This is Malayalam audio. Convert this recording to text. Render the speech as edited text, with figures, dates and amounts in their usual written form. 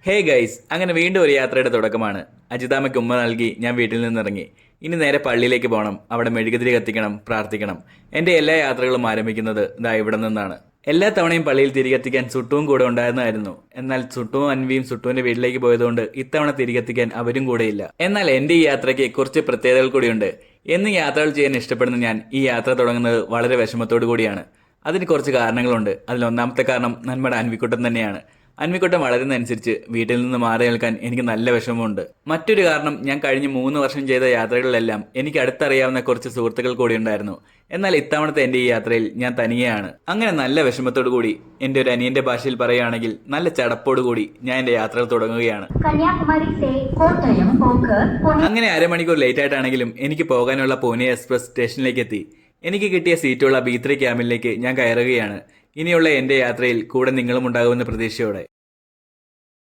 ഹേ ഗൈസ്, അങ്ങനെ വീണ്ടും ഒരു യാത്രയുടെ തുടക്കമാണ്. അജിതാമ്മയ്ക്ക് ഉമ്മ നൽകി ഞാൻ വീട്ടിൽ നിന്നിറങ്ങി. ഇനി നേരെ പള്ളിയിലേക്ക് പോകണം. അവിടെ മെഴുകുതിരി കത്തിക്കണം, പ്രാർത്ഥിക്കണം. എൻ്റെ എല്ലാ യാത്രകളും ആരംഭിക്കുന്നത് ഇതാ ഇവിടെ നിന്നാണ്. എല്ലാ തവണയും പള്ളിയിൽ തിരികെത്തിക്കാൻ സുട്ടുവും കൂടെ ഉണ്ടായിരുന്നായിരുന്നു. എന്നാൽ സുട്ടുവും അൻവിയും സുട്ടുവിന്റെ വീട്ടിലേക്ക് പോയതുകൊണ്ട് ഇത്തവണ തിരികെത്തിക്കാൻ അവരും കൂടെയില്ല. എന്നാൽ എൻ്റെ ഈ യാത്രയ്ക്ക് കുറച്ച് പ്രത്യേകതകൾ കൂടിയുണ്ട്. എന്ന് യാത്രകൾ ചെയ്യാൻ ഇഷ്ടപ്പെടുന്ന ഞാൻ ഈ യാത്ര തുടങ്ങുന്നത് വളരെ വിഷമത്തോടു കൂടിയാണ്. അതിന് കുറച്ച് കാരണങ്ങളുണ്ട്. അതിൽ ഒന്നാമത്തെ കാരണം നമ്മുടെ അൻവിക്കുട്ടൻ തന്നെയാണ്. അൻവിക്കുട്ടൻ വളരുന്നതനുസരിച്ച് വീട്ടിൽ നിന്ന് മാറി നിൽക്കാൻ എനിക്ക് നല്ല വിഷമമുണ്ട്. മറ്റൊരു കാരണം, ഞാൻ കഴിഞ്ഞ 3 വർഷം ചെയ്ത യാത്രകളിലെല്ലാം എനിക്ക് അടുത്തറിയാവുന്ന കുറച്ച് സുഹൃത്തുക്കൾ കൂടി ഉണ്ടായിരുന്നു. എന്നാൽ ഇത്തവണത്തെ എൻ്റെ ഈ യാത്രയിൽ ഞാൻ തനിയെയാണ്. അങ്ങനെ നല്ല വിഷമത്തോടു കൂടി, എൻ്റെ ഒരു അനിയന്റെ ഭാഷയിൽ പറയുകയാണെങ്കിൽ നല്ല ചടപ്പോടു കൂടി ഞാൻ എൻ്റെ യാത്രകൾ തുടങ്ങുകയാണ്. അങ്ങനെ അരമണിക്കൂർ ലേറ്റ് ആയിട്ടാണെങ്കിലും എനിക്ക് പോകാനുള്ള പൂനെ എക്സ്പ്രസ് സ്റ്റേഷനിലേക്ക് എത്തി. എനിക്ക് കിട്ടിയ സീറ്റുള്ള B3 ക്യാബിനിലേക്ക് ഞാൻ കയറുകയാണ്. ഇനിയുള്ള എൻ്റെ യാത്രയിൽ കൂടെ നിങ്ങളും ഉണ്ടാകുമെന്ന പ്രതീക്ഷയോടെ.